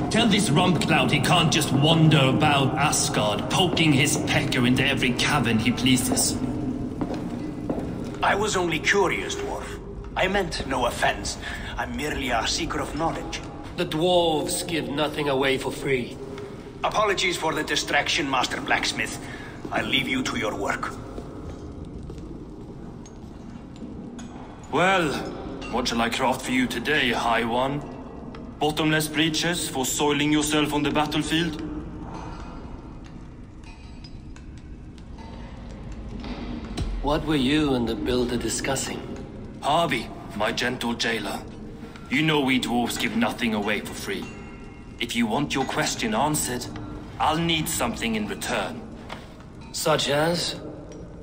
Tell this rump cloud he can't just wander about Asgard, poking his pecker into every cavern he pleases. I was only curious, dwarf. I meant no offense. I'm merely a seeker of knowledge. The dwarves give nothing away for free. Apologies for the distraction, Master Blacksmith. I'll leave you to your work. Well, what shall I craft for you today, High One? Bottomless breeches for soiling yourself on the battlefield? What were you and the builder discussing? Harvey, my gentle jailer. You know we dwarves give nothing away for free. If you want your question answered, I'll need something in return. Such as?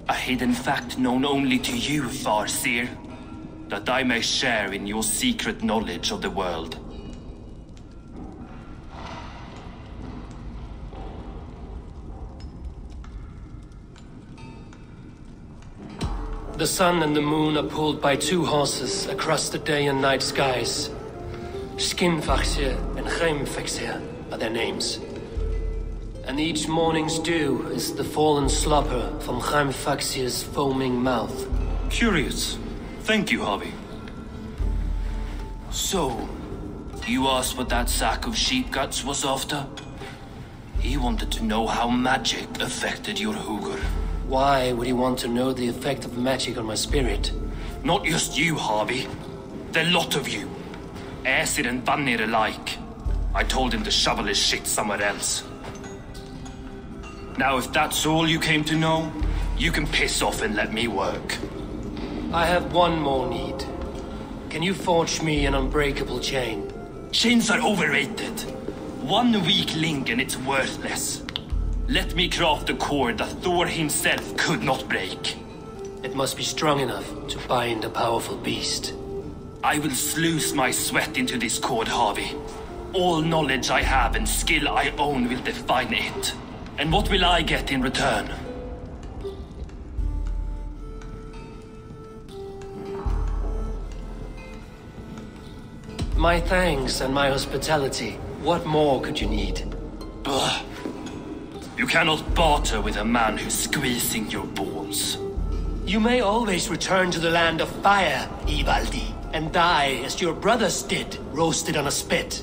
A hidden fact known only to you, Farseer. That I may share in your secret knowledge of the world. The sun and the moon are pulled by two horses across the day and night skies. Skinfaxir and Heimfaxir are their names. And each morning's dew is the fallen slobber from Heimfaxir's foaming mouth. Curious. Thank you, Harvey. So, you asked what that sack of sheep guts was after? He wanted to know how magic affected your Hugr. Why would he want to know the effect of magic on my spirit? Not just you, Harvey. The lot of you. Aesir and Vanir alike. I told him to shovel his shit somewhere else. Now, if that's all you came to know, you can piss off and let me work. I have one more need. Can you forge me an unbreakable chain? Chains are overrated. One weak link and it's worthless. Let me craft a cord that Thor himself could not break. It must be strong enough to bind a powerful beast. I will sluice my sweat into this cord, Harvey. All knowledge I have and skill I own will define it. And what will I get in return? My thanks and my hospitality. What more could you need? Ugh. You cannot barter with a man who's squeezing your balls. You may always return to the land of fire, Ivaldi, and die as your brothers did, roasted on a spit.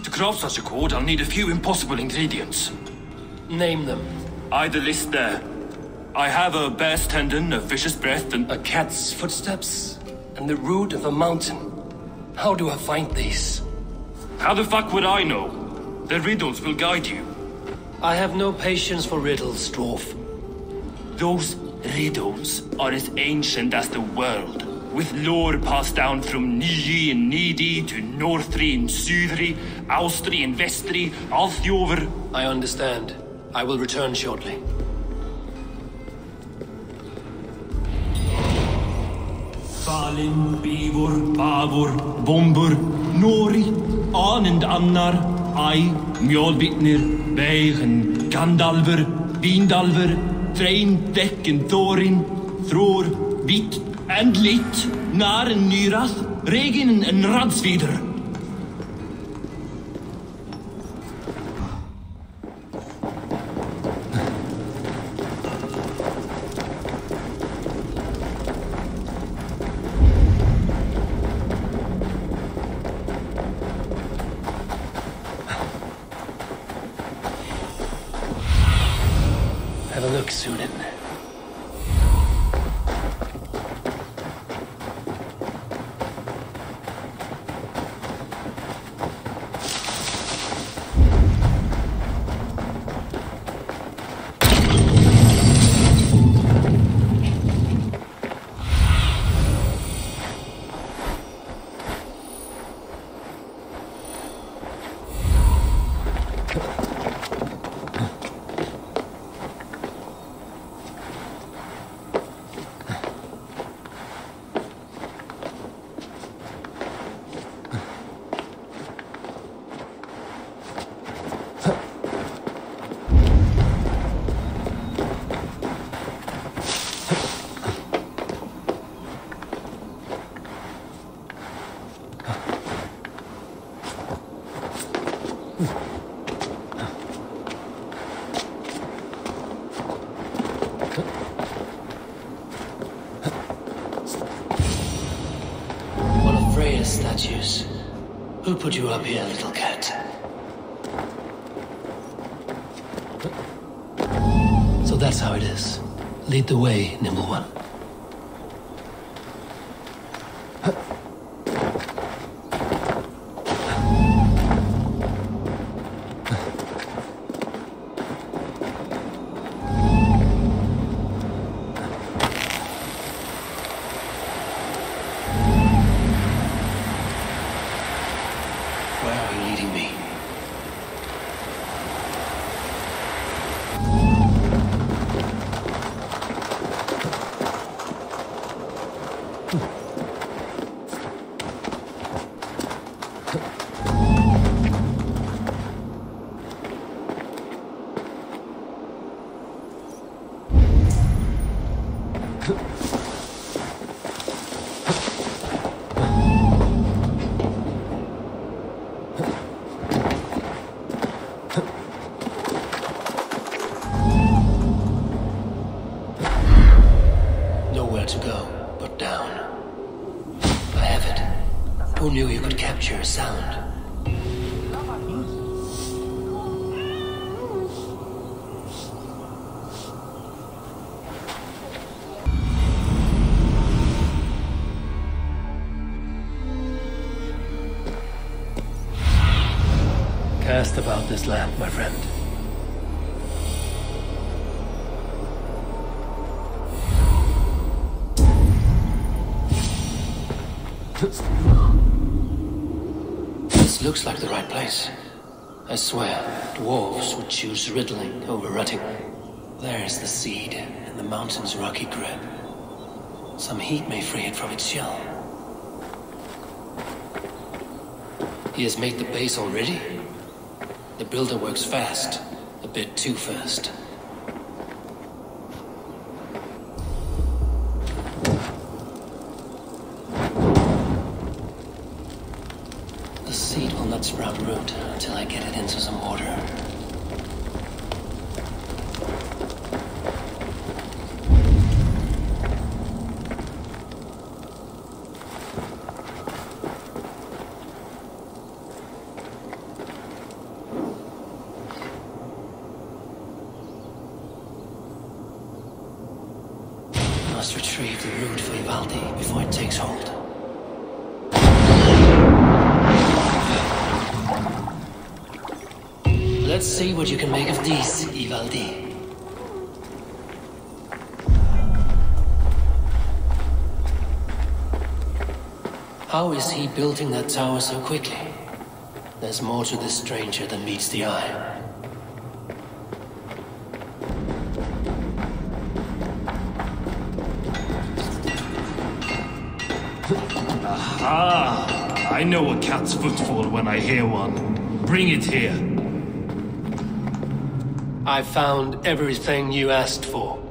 To craft such a cord, I'll need a few impossible ingredients. Name them. The list there. I have a bear's tendon, a fish's breath, and A cat's footsteps, and the root of a mountain. How do I find these? how the fuck would I know? The riddles will guide you. I have no patience for riddles, dwarf. Those riddles are as ancient as the world, with lore passed down from Niji and Nidi to Northri and Sudri, Austri and Vestri, Althjover. I understand. I will return shortly. Falin, Bivor, Bavor, Bombur, Nori, Anend Annar, Ai, Mjolvitnir, Beigen, Gandalver, Vindalver, Threin, Dekken, Thorin, Thror, Vit, and Lit, Naren, Nyrath, Regin, and Radsvider. Have a look, Sunan. Curious statues. Who put you up here, little cat? So that's how it is. Lead the way, nimble one. Where are you leading me? Nowhere to go but down. I have it. Who knew you could capture a sound? Cast about this land, my friend. This looks like the right place. I swear, dwarves would choose riddling over rutting. There's the seed in the mountain's rocky grip. Some heat may free it from its shell. He has made the base already? The builder works fast. A bit too fast. The seed will not sprout root until I get it into some order. Must retrieve the root for Ivaldi before it takes hold. Let's see what you can make of these, Ivaldi. How is he building that tower so quickly? There's more to this stranger than meets the eye. Aha! I know a cat's footfall when I hear one. Bring it here. I found everything you asked for.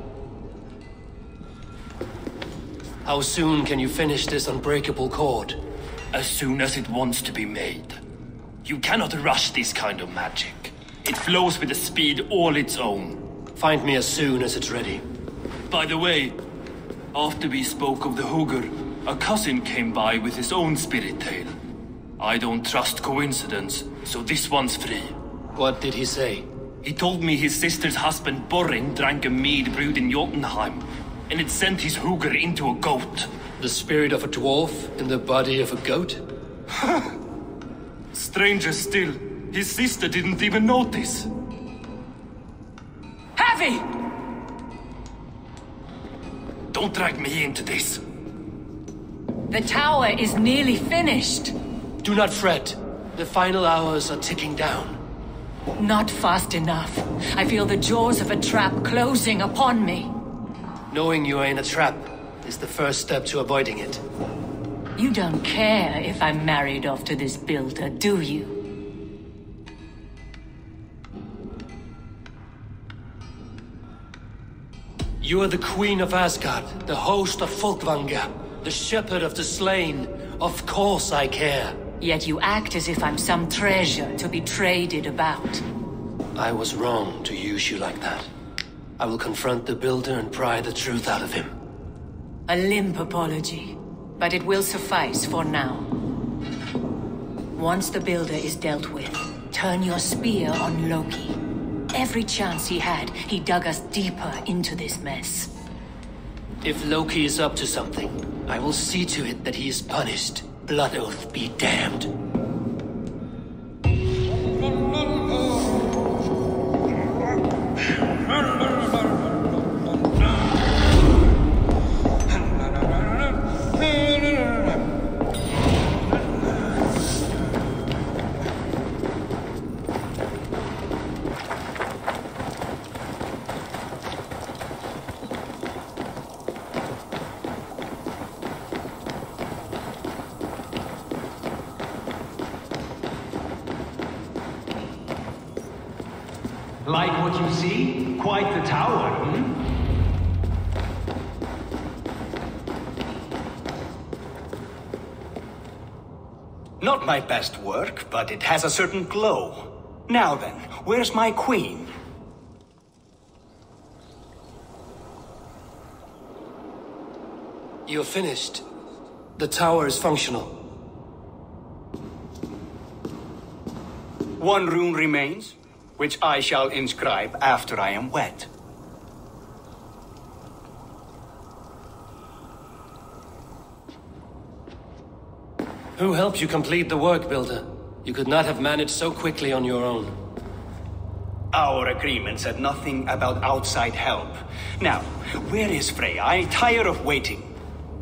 How soon can you finish this unbreakable cord? As soon as it wants to be made. You cannot rush this kind of magic. It flows with a speed all its own. Find me as soon as it's ready. By the way, after we spoke of the Hugr, a cousin came by with his own spirit tale. I don't trust coincidence, so this one's free. What did he say? He told me his sister's husband Borin drank a mead brewed in Jotunheim, and it sent his Hugr into a goat. The spirit of a dwarf in the body of a goat? Stranger still, his sister didn't even notice. Heavy! Don't drag me into this. The tower is nearly finished. Do not fret. The final hours are ticking down. Not fast enough. I feel the jaws of a trap closing upon me. Knowing you are in a trap is the first step to avoiding it. You don't care if I'm married off to this builder, do you? You are the queen of Asgard, the host of Folkvanga, the shepherd of the slain. Of course I care. Yet you act as if I'm some treasure to be traded about. I was wrong to use you like that. I will confront the builder and pry the truth out of him. A limp apology, but it will suffice for now. Once the Builder is dealt with, turn your spear on Loki. Every chance he had, he dug us deeper into this mess. If Loki is up to something, I will see to it that he is punished. Blood Oath be damned. Like what you see? Quite the tower, hmm? Not my best work, but it has a certain glow. Now then, where's my queen? You're finished. The tower is functional. One rune remains, which I shall inscribe after I am wed. Who helped you complete the work, Builder? You could not have managed so quickly on your own. Our agreement said nothing about outside help. Now, where is Freya? I tire of waiting.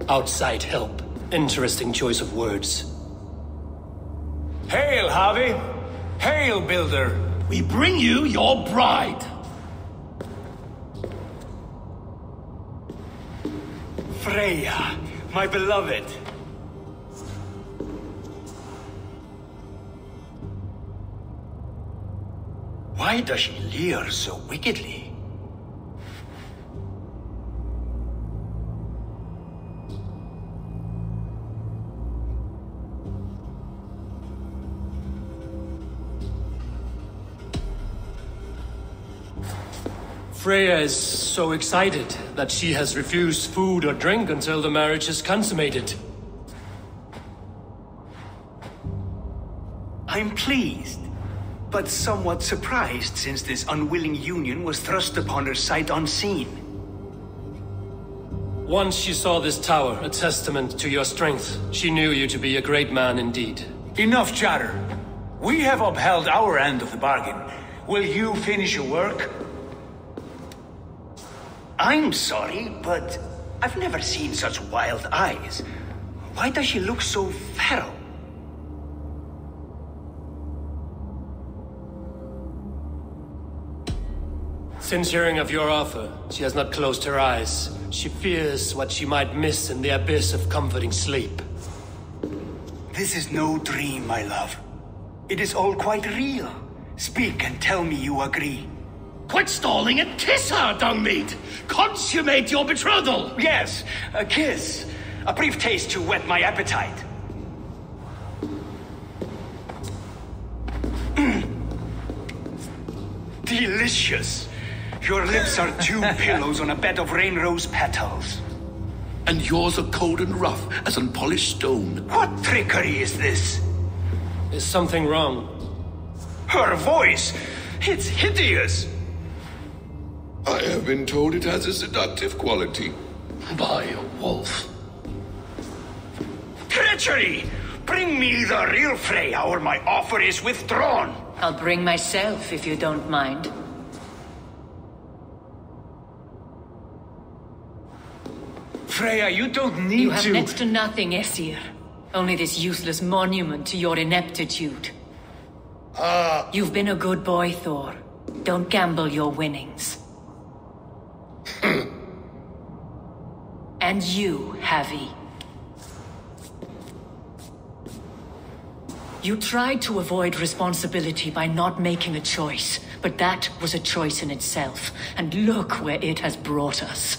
Outside help. Interesting choice of words. Hail, Harvey! Hail, Builder! We bring you your bride! Freya, my beloved. Why does she leer so wickedly? Freya is so excited that she has refused food or drink until the marriage is consummated. I'm pleased, but somewhat surprised since this unwilling union was thrust upon her sight unseen. Once she saw this tower, a testament to your strength, she knew you to be a great man indeed. Enough chatter. We have upheld our end of the bargain. Will you finish your work? I'm sorry, but I've never seen such wild eyes. Why does she look so feral? Since hearing of your offer, she has not closed her eyes. She fears what she might miss in the abyss of comforting sleep. This is no dream, my love. It is all quite real. Speak and tell me you agree. Quit stalling and kiss her, Dungmeat! Consummate your betrothal! Yes, a kiss. A brief taste to whet my appetite. Delicious. Your lips are two pillows on a bed of rain rose petals. And yours are cold and rough as unpolished stone. What trickery is this? Is something wrong? Her voice! It's hideous! I have been told it has a seductive quality. By a wolf. Treachery! Bring me the real Freya or my offer is withdrawn! I'll bring myself if you don't mind. Freya, you don't need You have to... next to nothing, Aesir. Only this useless monument to your ineptitude. You've been a good boy, Thor. Don't gamble your winnings. And you, Havi. You tried to avoid responsibility by not making a choice, but that was a choice in itself, and look where it has brought us.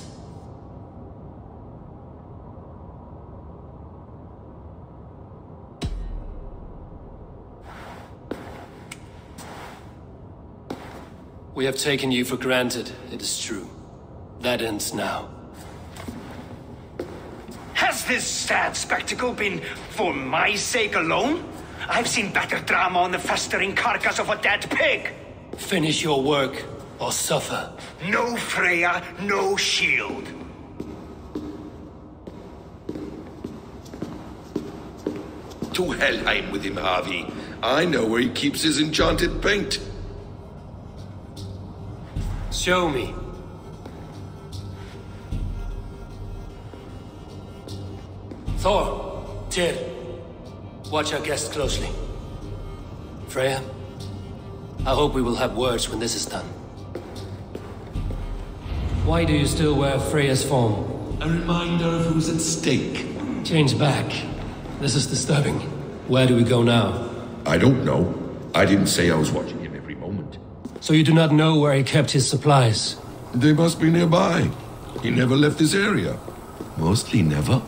We have taken you for granted, it is true. That ends now. Has this sad spectacle been for my sake alone? I've seen better drama on the festering carcass of a dead pig! Finish your work, or suffer. No Freya, no shield. To Helheim with him, Harvey. I know where he keeps his enchanted paint. Show me. Thor, Tyr, watch our guest closely. Freya, I hope we will have words when this is done. Why do you still wear Freya's form? A reminder of who's at stake. Change back. This is disturbing. Where do we go now? I don't know. I didn't say I was watching him every moment. So you do not know where he kept his supplies? They must be nearby. He never left this area. Mostly never.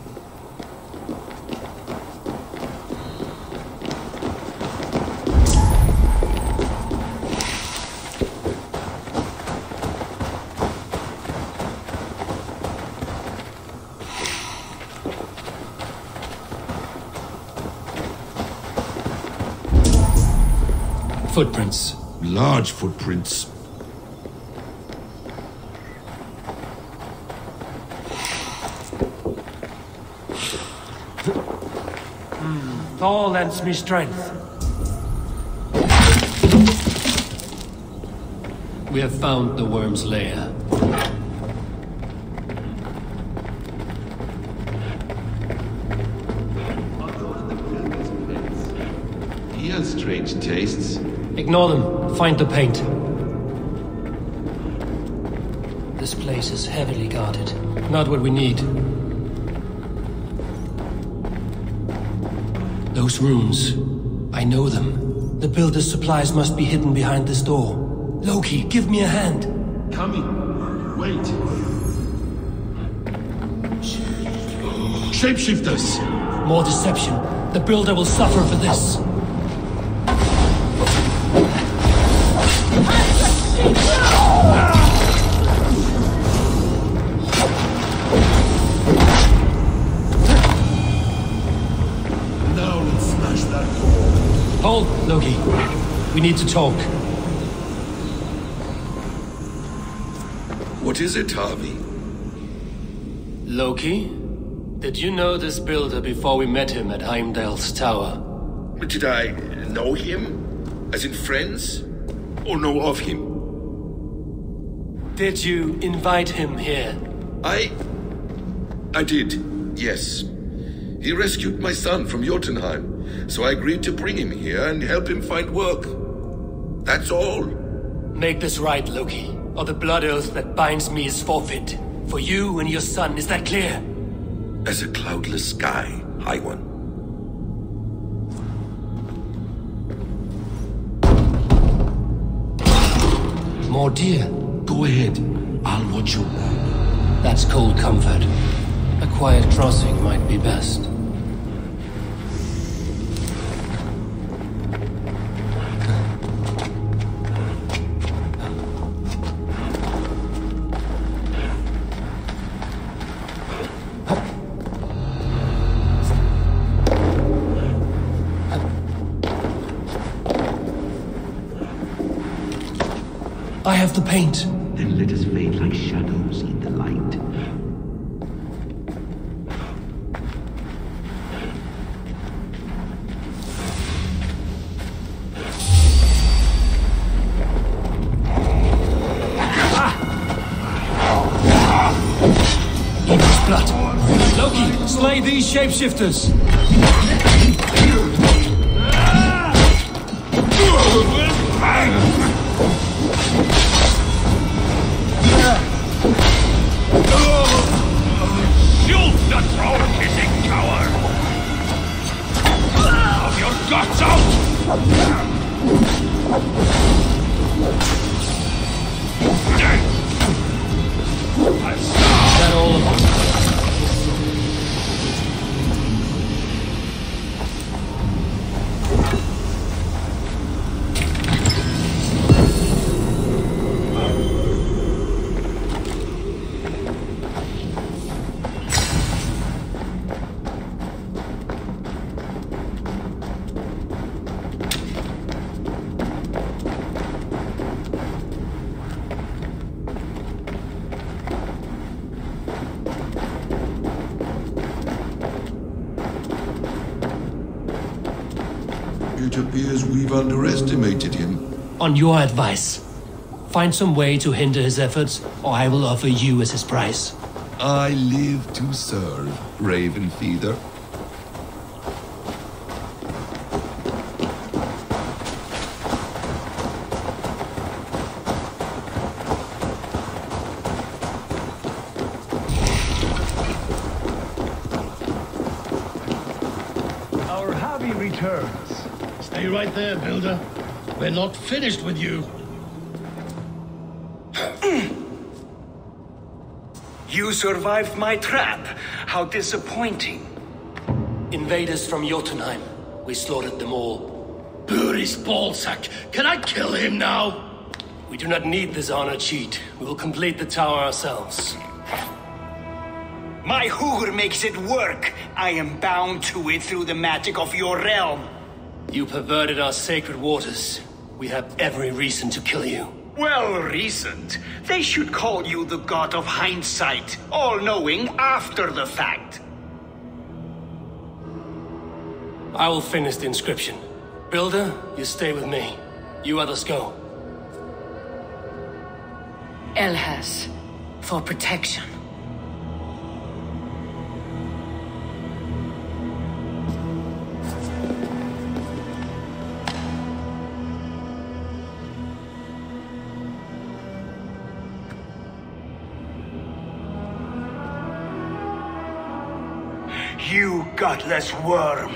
Footprints. Large footprints. Thor lends me strength. We have found the worm's lair. He has strange tastes. Ignore them. Find the paint. This place is heavily guarded. Not what we need. Those rooms. I know them. The builder's supplies must be hidden behind this door. Loki, give me a hand. Coming. Wait. Shapeshifters! More deception. The builder will suffer for this. Now let's smash that door. Hold, Loki. We need to talk. What is it, Harvey? Loki? Did you know this builder before we met him at Heimdall's tower? Did I know him? As in friends? Or know of him? Did you invite him here? I did, yes. He rescued my son from Jotunheim, so I agreed to bring him here and help him find work. That's all. Make this right, Loki, or the blood oath that binds me is forfeit. For you and your son, is that clear? As a cloudless sky, High One. More deer. Go ahead. I'll watch you. That's cold comfort. A quiet crossing might be best. I have the paint. Then let us fade like shadows in the light. Evil's blood. Loki, slay these shapeshifters. Shoot the troll-kissing coward! Have your guts out! Is that all of them? It appears we've underestimated him. On your advice, find some way to hinder his efforts, or I will offer you as his price. I live to serve, Raven Feeder. Our hobby returns. Stay right there, Builder. We're not finished with you. You survived my trap. How disappointing. Invaders from Jotunheim. We slaughtered them all. Buri's ballsack. Can I kill him now? We do not need this honor cheat. We will complete the tower ourselves. My Hugr makes it work. I am bound to it through the magic of your realm. You perverted our sacred waters. We have every reason to kill you. Well reasoned. They should call you the god of hindsight, all-knowing after the fact. I will finish the inscription. Builder, you stay with me. You others go. Elhas, for protection. You gutless worm,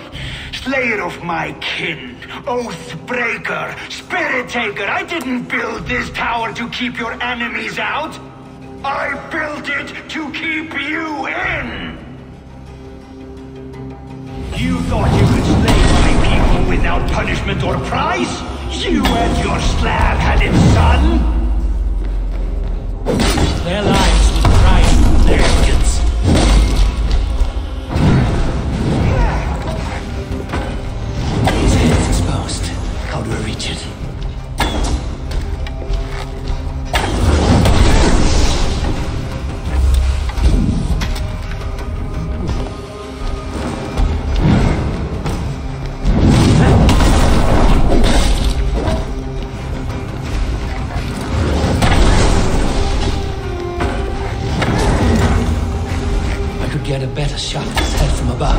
slayer of my kin, oath breaker, spirit taker, I didn't build this tower to keep your enemies out. I built it to keep you in. You thought you could slay my people without punishment or prize? You and your slab-headed son? Their lives will price their arrogance. His head is exposed. How do I reach it? Get a better shot at his head from above.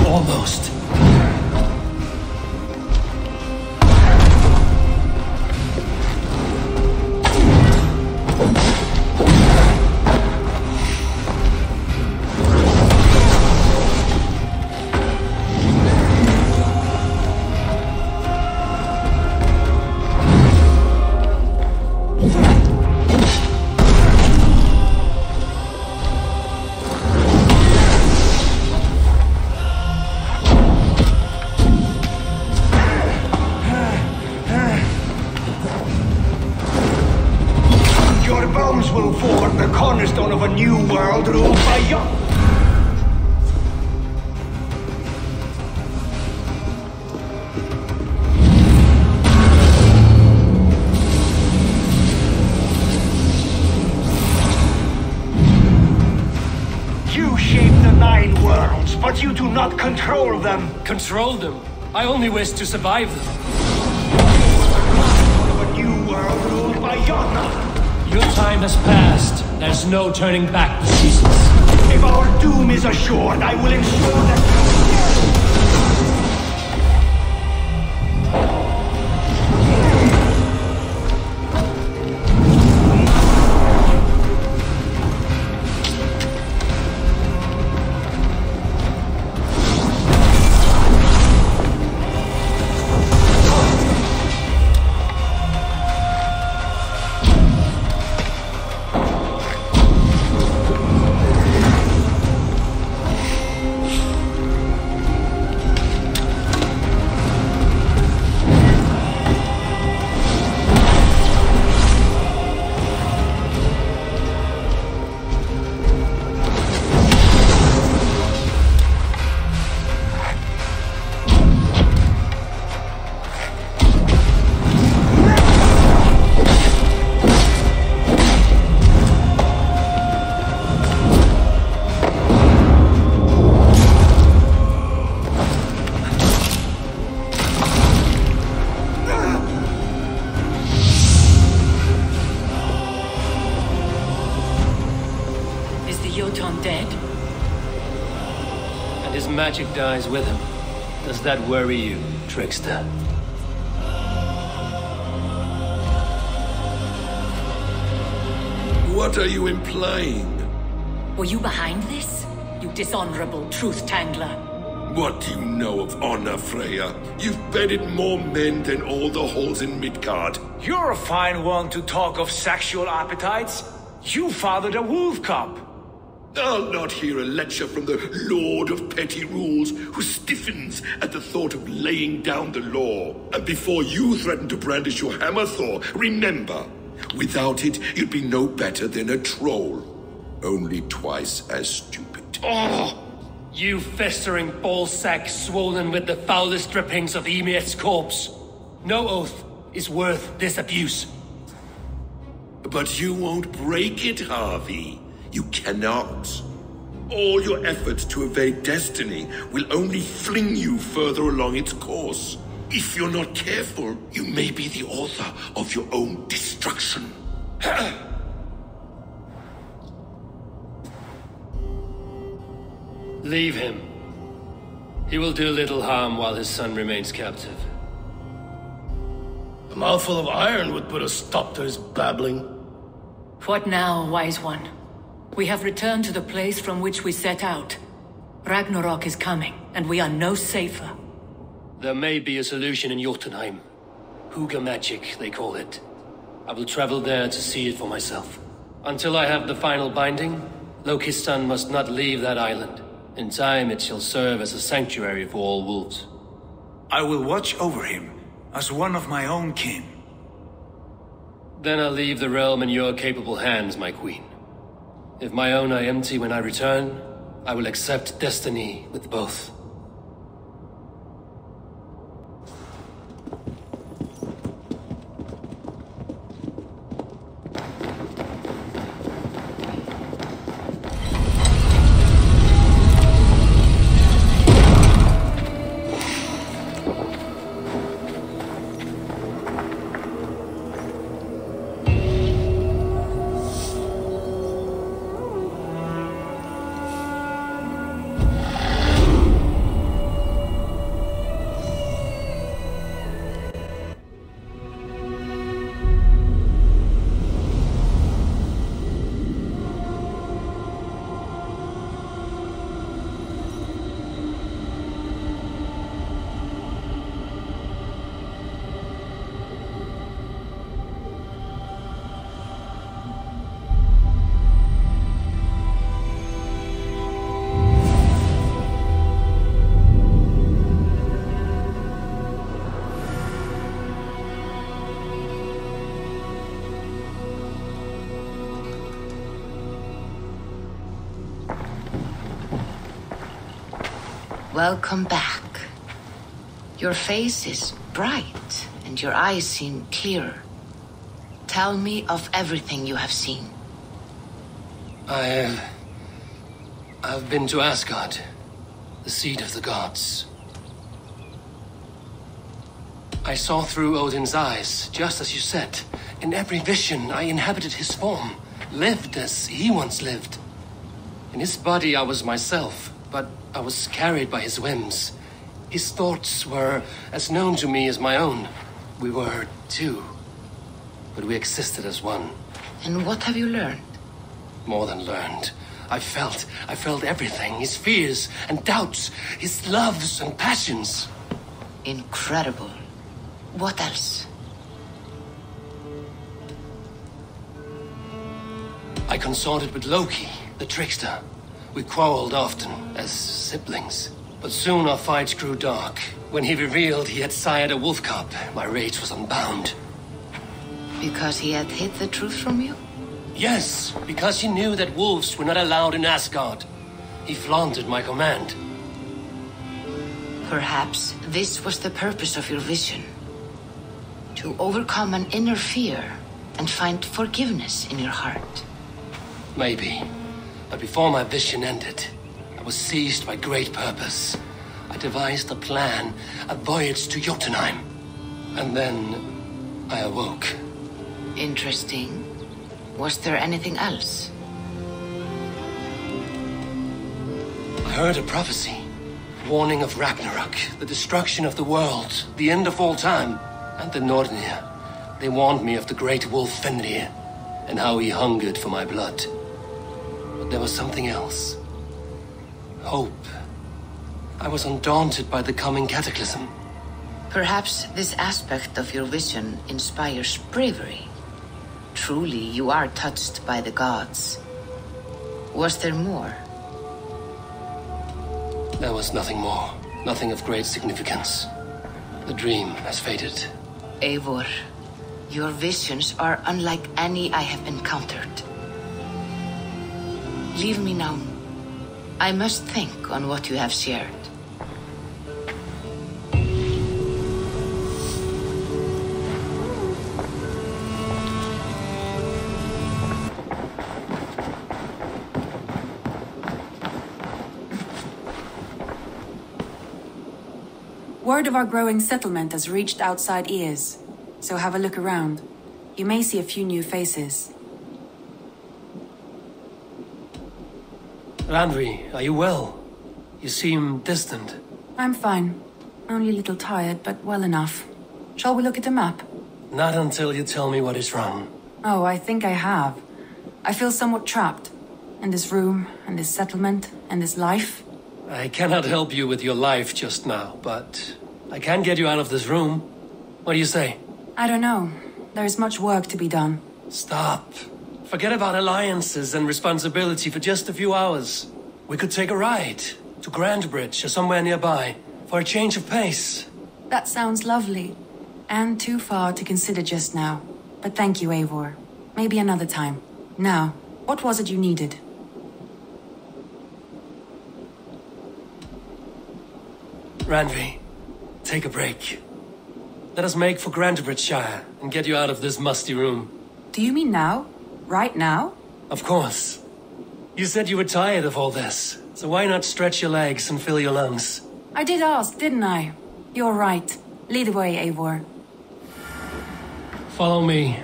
Almost. Will form the cornerstone of a new world ruled by young. You shape the 9 worlds, but you do not control them. Control them? I only wish to survive them. Of a new world ruled by Yona. Your time has passed. There's no turning back the seasons. If our doom is assured, I will ensure that... Jotun dead? And his magic dies with him. Does that worry you, trickster? What are you implying? Were you behind this? You dishonorable truth-tangler. What do you know of honor, Freya? You've bedded more men than all the halls in Midgard. You're a fine one to talk of sexual appetites. You fathered a wolf cub. I'll not hear a lecture from the Lord of Petty Rules, who stiffens at the thought of laying down the law. And before you threaten to brandish your hammer, Thor, remember, without it, you'd be no better than a troll. Only twice as stupid. Oh! You festering ballsack swollen with the foulest drippings of Ymir's corpse. No oath is worth this abuse. But you won't break it, Harvey. You cannot. All your efforts to evade destiny will only fling you further along its course. If you're not careful, you may be the author of your own destruction. Leave him. He will do little harm while his son remains captive. A mouthful of iron would put a stop to his babbling. What now, wise one? We have returned to the place from which we set out. Ragnarok is coming, and we are no safer. There may be a solution in Jotunheim. Huga magic, they call it. I will travel there to see it for myself. Until I have the final binding, Loki's son must not leave that island. In time, it shall serve as a sanctuary for all wolves. I will watch over him, as one of my own kin. Then I'll leave the realm in your capable hands, my queen. If my own are empty when I return, I will accept destiny with both. Welcome back. Your face is bright, and your eyes seem clearer. Tell me of everything you have seen. I've been to Asgard, the seat of the gods. I saw through Odin's eyes, just as you said. In every vision, I inhabited his form, lived as he once lived. In his body, I was myself, but I was carried by his whims. His thoughts were as known to me as my own. We were two, but we existed as one. And what have you learned? More than learned. I felt everything. His fears and doubts, his loves and passions. Incredible. What else? I consorted with Loki, the trickster. We quarreled often, as siblings. But soon our fights grew dark. When he revealed he had sired a wolf cub, my rage was unbound. Because he had hid the truth from you? Yes, because he knew that wolves were not allowed in Asgard. He flaunted my command. Perhaps this was the purpose of your vision. To overcome an inner fear and find forgiveness in your heart. Maybe. But before my vision ended, I was seized by great purpose. I devised a plan, a voyage to Jotunheim. And then I awoke. Interesting. Was there anything else? heard a prophecy. Warning of Ragnarok, the destruction of the world, the end of all time. And the Nornir. They warned me of the great wolf Fenrir, and how he hungered for my blood. But there was something else. Hope. I was undaunted by the coming cataclysm. Perhaps this aspect of your vision inspires bravery. Truly, you are touched by the gods. Was there more? There was nothing more. Nothing of great significance. The dream has faded. Eivor, your visions are unlike any I have encountered. Leave me now. I must think on what you have shared. Word of our growing settlement has reached outside ears, so have a look around. You may see a few new faces. Randvi, are you well? You seem distant. I'm fine. Only a little tired, but well enough. Shall we look at the map? Not until you tell me what is wrong. Oh, I think I have. I feel somewhat trapped. In this room, and this settlement, and this life. I cannot help you with your life just now, but I can get you out of this room. What do you say? I don't know. There is much work to be done. Stop. Forget about alliances and responsibility for just a few hours. We could take a ride to Grandbridge or somewhere nearby for a change of pace. That sounds lovely. And too far to consider just now. But thank you, Eivor. Maybe another time. Now, what was it you needed? Randvi, take a break. Let us make for Grandbridgeshire and get you out of this musty room. Do you mean now? Right now? Of course. You said you were tired of all this, so why not stretch your legs and fill your lungs? I did ask, didn't I? You're right. Lead the way, Eivor. Follow me.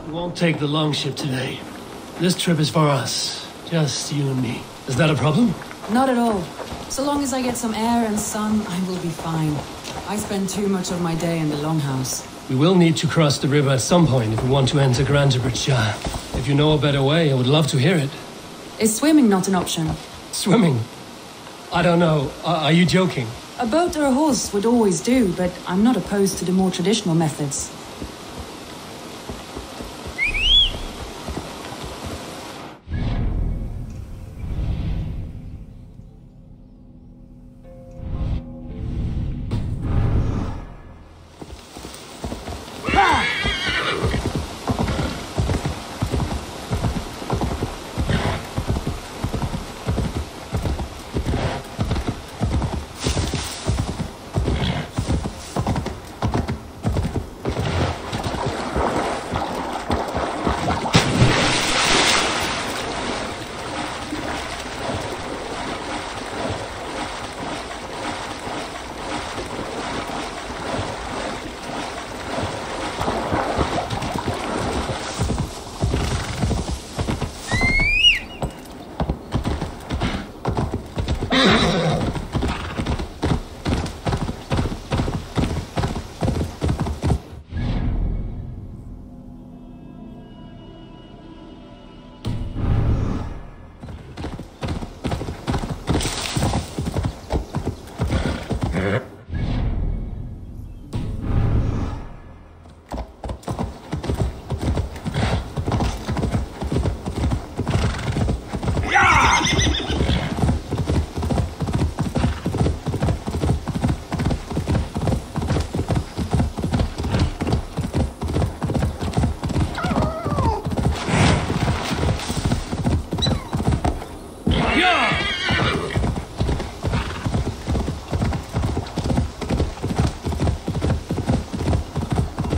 We won't take the longship today. This trip is for us. Just you and me. Is that a problem? Not at all. So long as I get some air and sun, I will be fine. I spend too much of my day in the longhouse. We will need to cross the river at some point if we want to enter Grandbridgeshire. If you know a better way, I would love to hear it. Is swimming not an option? Swimming? I don't know. Are you joking? A boat or a horse would always do, but I'm not opposed to the more traditional methods.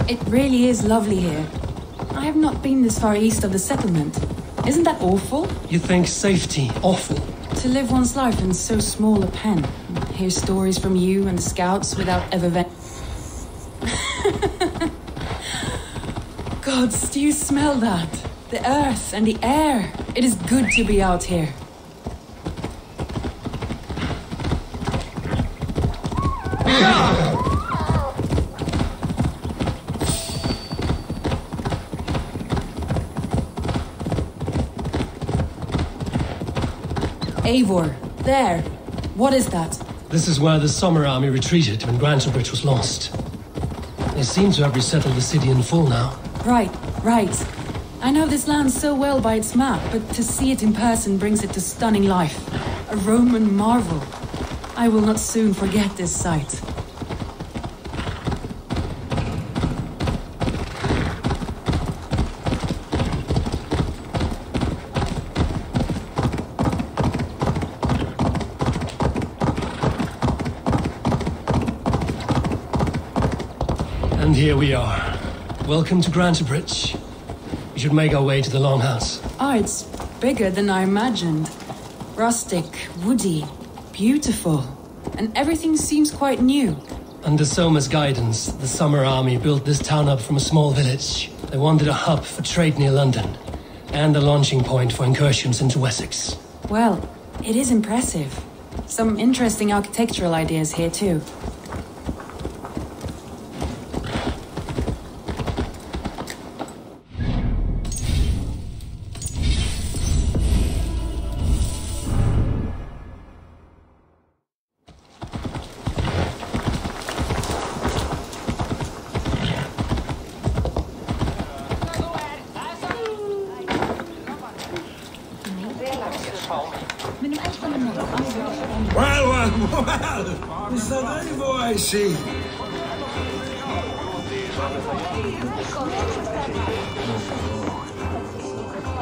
It really is lovely here. I have not been this far east of the settlement. Isn't that awful? You think safety awful? To live one's life in so small a pen. Hear stories from you and the scouts without ever Gods, do you smell that? The earth and the air. It is good to be out here. Eivor, there. What is that? This is where the Summer Army retreated when Grantebridge was lost. They seem to have resettled the city in full now. Right. I know this land so well by its map, but to see it in person brings it to stunning life. A Roman marvel. I will not soon forget this sight. And here we are. Welcome to Grantebridge. We should make our way to the Longhouse. Oh, it's bigger than I imagined. Rustic, woody, beautiful. And everything seems quite new. Under Soma's guidance, the Summer Army built this town up from a small village. They wanted a hub for trade near London, and a launching point for incursions into Wessex. Well, it is impressive. Some interesting architectural ideas here too. Well, is that Eivor I see?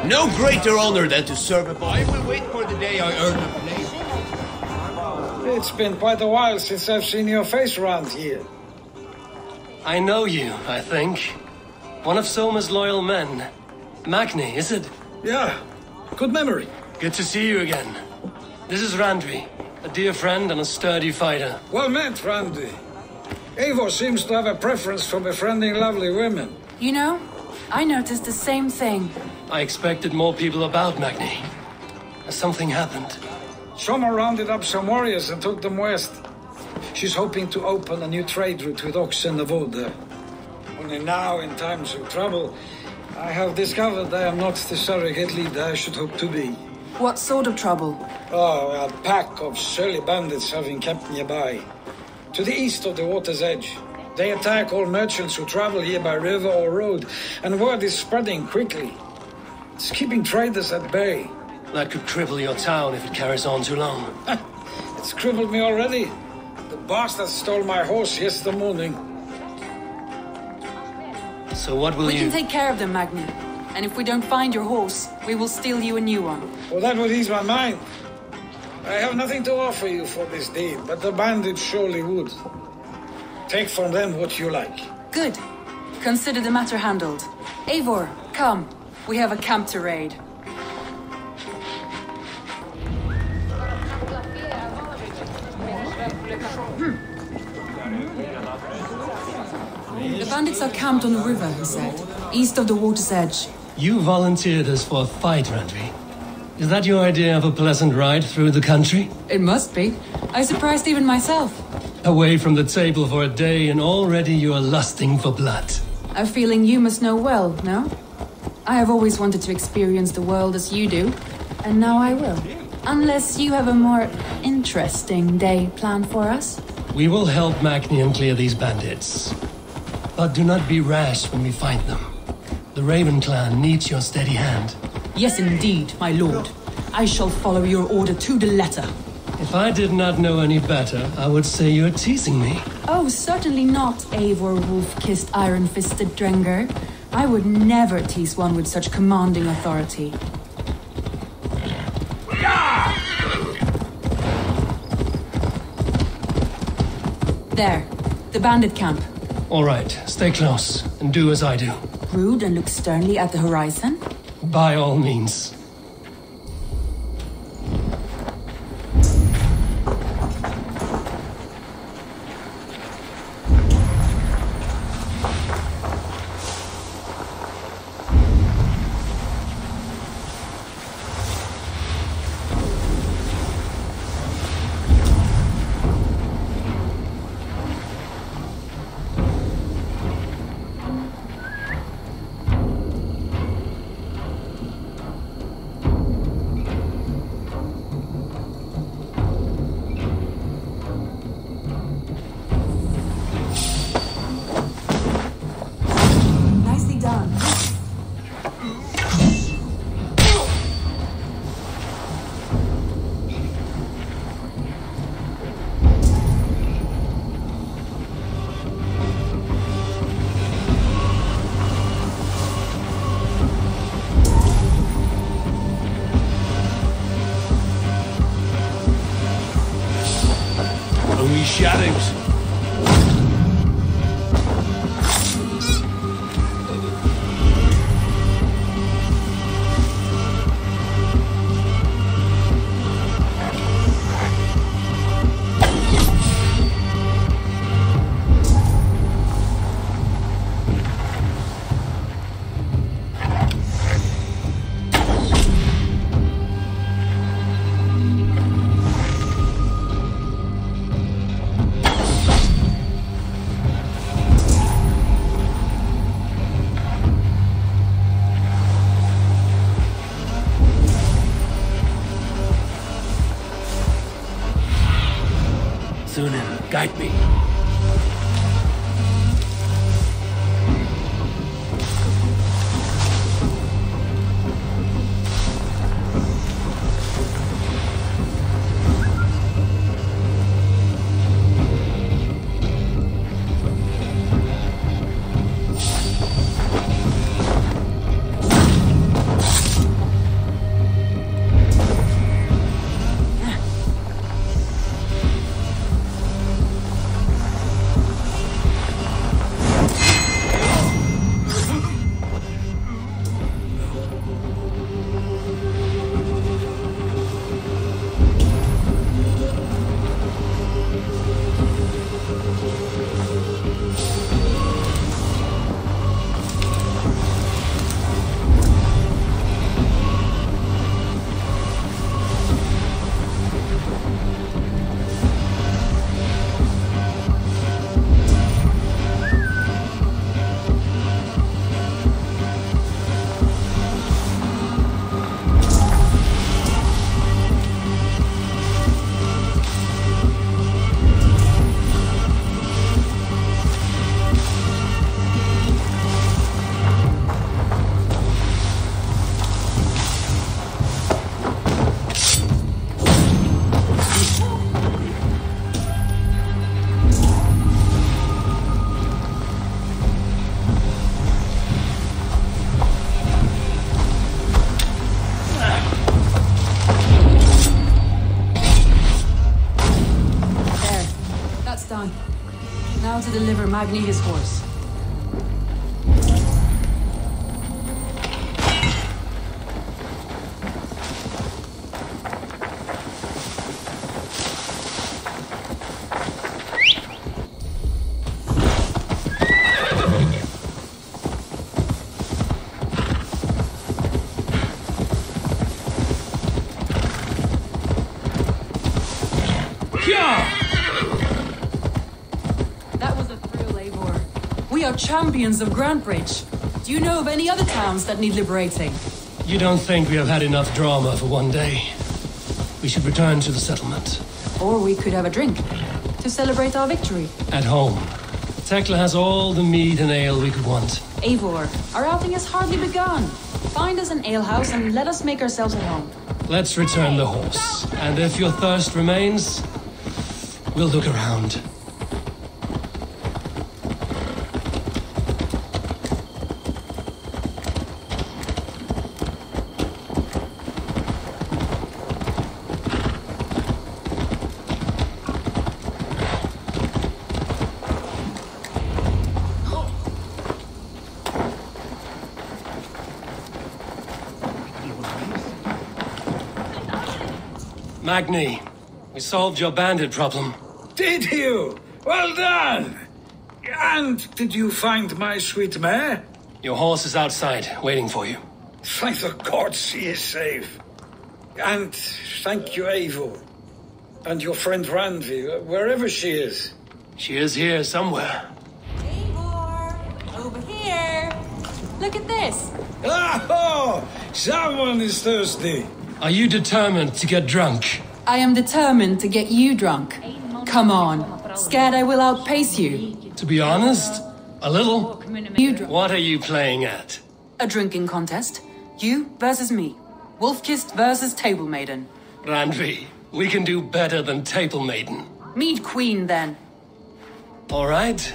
No greater honor than to serve a boy. I will wait for the day I earn a place. It's been quite a while since I've seen your face around here. I know you, I think. One of Soma's loyal men. Magni, is it? Yeah, good memory. Good to see you again. This is Randvi, a dear friend and a sturdy fighter. Well met, Randvi. Eivor seems to have a preference for befriending lovely women. You know, I noticed the same thing. I expected more people about Magni. Has something happened? Soma rounded up some warriors and took them west. She's hoping to open a new trade route with oxen and wood there. Only now, in times of trouble, I have discovered I am not the surrogate leader I should hope to be. What sort of trouble? Oh, a pack of surly bandits have been kept nearby. To the east of the water's edge. They attack all merchants who travel here by river or road, and word is spreading quickly. It's keeping traders at bay. That could cripple your town if it carries on too long. It's crippled me already. The bastard stole my horse yesterday morning. So what will We can take care of them, Magni. And if we don't find your horse, we will steal you a new one. Well, that would ease my mind. I have nothing to offer you for this deed, but the bandits surely would. Take from them what you like. Good. Consider the matter handled. Eivor, come. We have a camp to raid. The bandits are camped on the river, he said, east of the water's edge. You volunteered us for a fight, Randvi. Is that your idea of a pleasant ride through the country? It must be. I surprised even myself. Away from the table for a day and already you are lusting for blood. A feeling you must know well, no? I have always wanted to experience the world as you do, and now I will. Unless you have a more interesting day planned for us. We will help Magni and clear these bandits. But do not be rash when we find them. The Raven clan needs your steady hand. Yes, indeed, my lord. I shall follow your order to the letter. If I did not know any better, I would say you're teasing me. Oh, certainly not, Eivor wolf-kissed iron-fisted Drenger. I would never tease one with such commanding authority. There, the bandit camp. All right, stay close and do as I do. Rude and look sternly at the horizon? By all means. Guide me. Now to deliver Magni his horse. We are champions of Grantbridge. Do you know of any other towns that need liberating? You don't think we have had enough drama for one day? We should return to the settlement. Or we could have a drink to celebrate our victory. At home. Tekla has all the mead and ale we could want. Eivor, our outing has hardly begun. Find us an alehouse and let us make ourselves at home. Let's return the horse. And if your thirst remains, we'll look around. Magni, we solved your bandit problem. Did you? Well done! And did you find my sweet mare? Your horse is outside, waiting for you. Thank the gods she is safe. And thank you, Eivor. And your friend Randvi, wherever she is. She is here somewhere. Eivor! Over here! Look at this! Oh! Someone is thirsty! Are you determined to get drunk? I am determined to get you drunk. Come on. Scared I will outpace you? To be honest, a little. What are you playing at? A drinking contest. You versus me. Wolf-kissed versus Table Maiden. Randvi, we can do better than Table Maiden. Mead Queen, then. All right.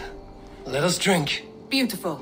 Let us drink. Beautiful.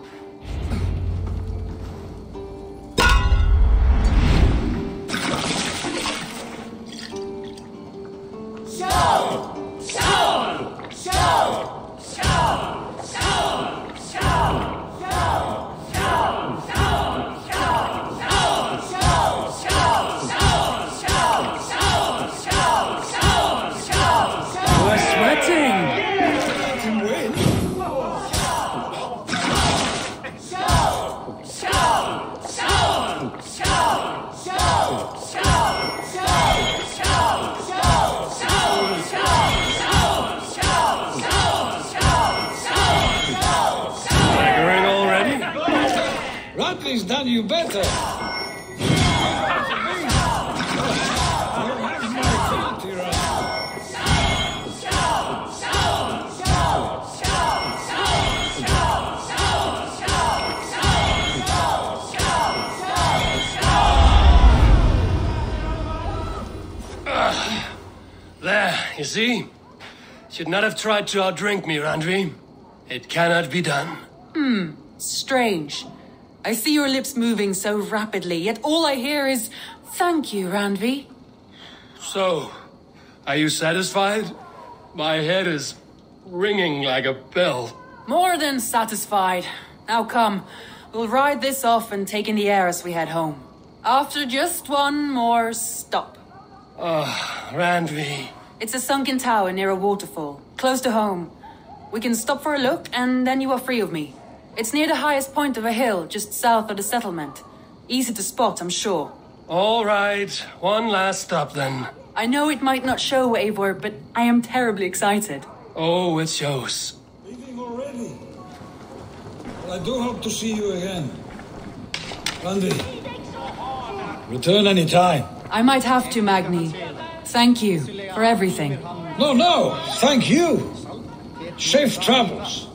Rodney's done you better. You see? Should not have tried to outdrink me, Randvi. It cannot be done. Strange. I see your lips moving so rapidly, yet all I hear is, "Thank you, Randvi." So, are you satisfied? My head is ringing like a bell. More than satisfied. Now come, we'll ride this off and take in the air as we head home. After just one more stop. Randvi. It's a sunken tower near a waterfall, close to home. We can stop for a look, and then you are free of me. It's near the highest point of a hill, just south of the settlement. Easy to spot, I'm sure. All right, one last stop then. I know it might not show, Eivor, but I am terribly excited. Oh, it shows. Leaving already? Well, I do hope to see you again. Randy, return any time. I might have to, Magni. Thank you for everything. No, thank you. Safe travels.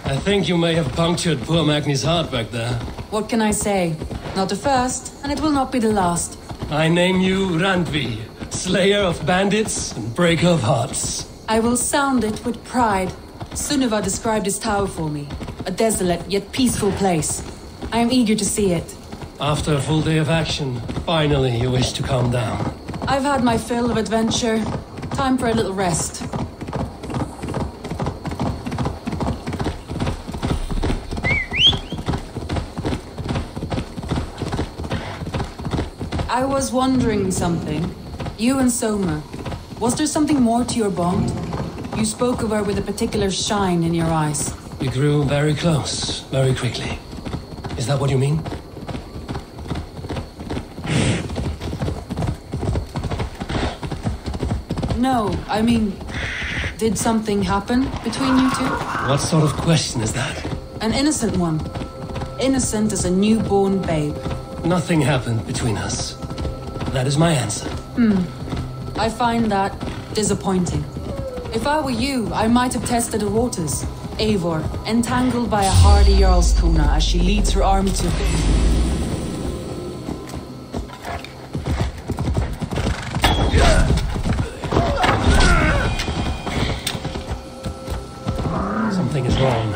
I think you may have punctured poor Magni's heart back there. What can I say? Not the first, and it will not be the last. I name you Randvi, slayer of bandits and breaker of hearts. I will sound it with pride. Sunniva described this tower for me. A desolate yet peaceful place. I am eager to see it. After a full day of action, finally you wish to calm down. I've had my fill of adventure. Time for a little rest. I was wondering something. You and Soma. Was there something more to your bond? You spoke of her with a particular shine in your eyes. We grew very close, very quickly. Is that what you mean? No, I mean, did something happen between you two? What sort of question is that? An innocent one. Innocent as a newborn babe. Nothing happened between us. That is my answer. I find that disappointing. If I were you, I might have tested the waters. Eivor, entangled by a hardy Jarlskona as she leads her army to... Something is wrong.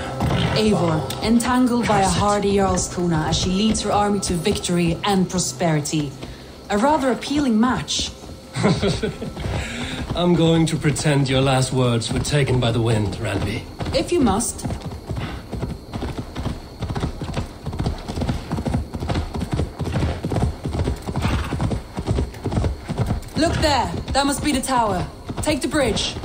Eivor, entangled by a hardy Jarlskona as she leads her army to victory and prosperity. A rather appealing match. I'm going to pretend your last words were taken by the wind, Randvi. If you must. Look there! That must be the tower. Take the bridge.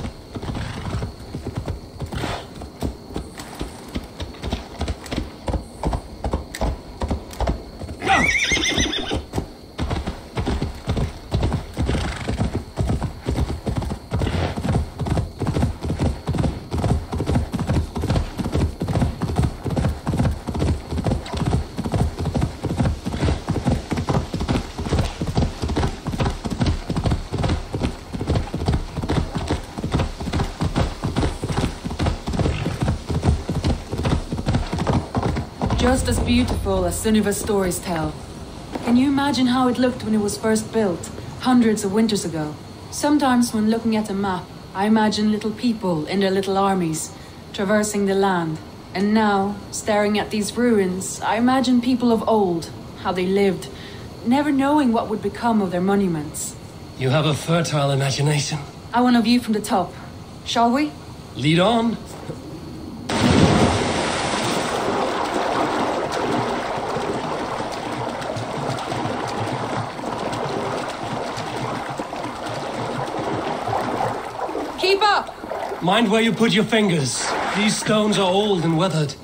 Just as beautiful as Sunniva's stories tell. Can you imagine how it looked when it was first built, hundreds of winters ago? Sometimes when looking at a map, I imagine little people in their little armies, traversing the land. And now, staring at these ruins, I imagine people of old, how they lived, never knowing what would become of their monuments. You have a fertile imagination. I want a view from the top. Shall we? Lead on. Keep up! Mind where you put your fingers. These stones are old and weathered.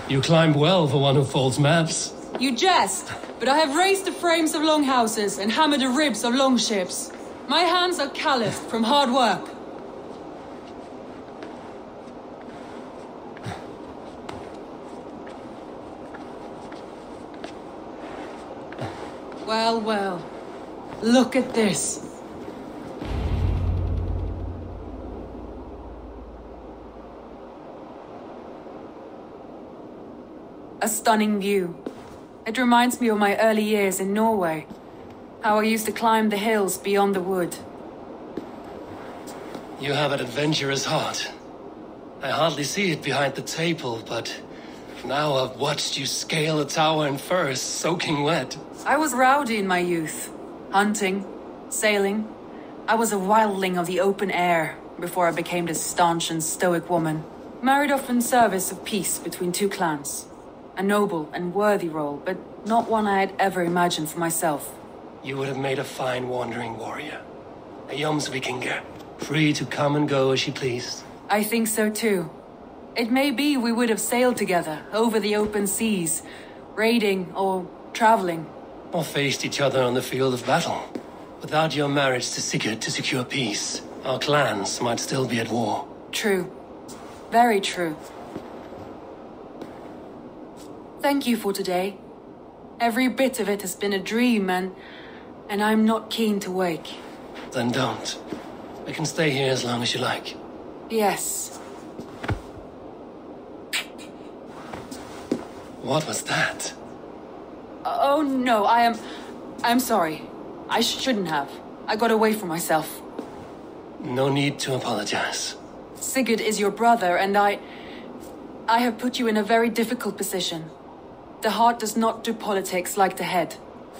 You climbed well for one who folds maps. You jest, but I have raised the frames of longhouses and hammered the ribs of longships. My hands are calloused from hard work. Well, well. Look at this. A stunning view. It reminds me of my early years in Norway. How I used to climb the hills beyond the wood. You have an adventurous heart. I hardly see it behind the table, but now I've watched you scale a tower in furs, soaking wet. I was rowdy in my youth. Hunting, sailing. I was a wildling of the open air before I became this staunch and stoic woman. Married off in service of peace between two clans. A noble and worthy role, but not one I had ever imagined for myself. You would have made a fine wandering warrior. A Jomsvikinger, free to come and go as you pleased. I think so too. It may be we would have sailed together over the open seas, raiding or traveling. Or faced each other on the field of battle. Without your marriage to Sigurd to secure peace, our clans might still be at war. True. Very true. Thank you for today. Every bit of it has been a dream, and I'm not keen to wake. Then don't. I can stay here as long as you like. Yes. What was that? Oh no, I'm sorry. I shouldn't have. I got away from myself. No need to apologize. Sigurd is your brother, and I have put you in a very difficult position. The heart does not do politics like the head.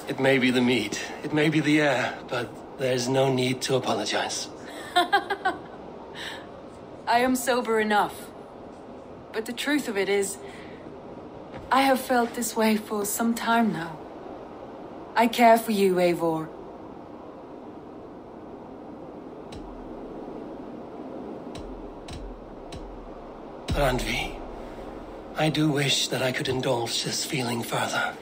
It may be the meat, it may be the air, but there's no need to apologize. I am sober enough. But the truth of it is, I have felt this way for some time now. I care for you, Eivor. Randvi, I do wish that I could indulge this feeling further.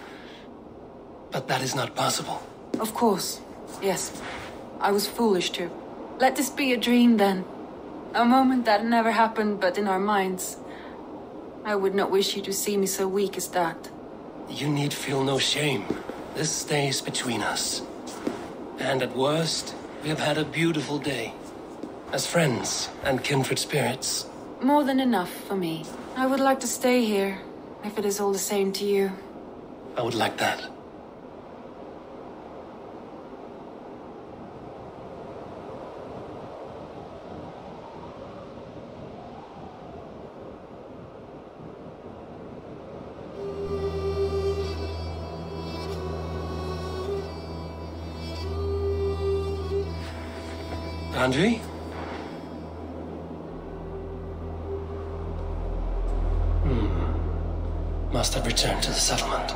But that is not possible. Of course. Yes. I was foolish to. Let this be a dream then. A moment that never happened but in our minds. I would not wish you to see me so weak as that. You need feel no shame. This stays between us. And at worst, we have had a beautiful day. As friends and kindred spirits. More than enough for me. I would like to stay here, if it is all the same to you. I would like that. Randvi? Must have returned to the settlement.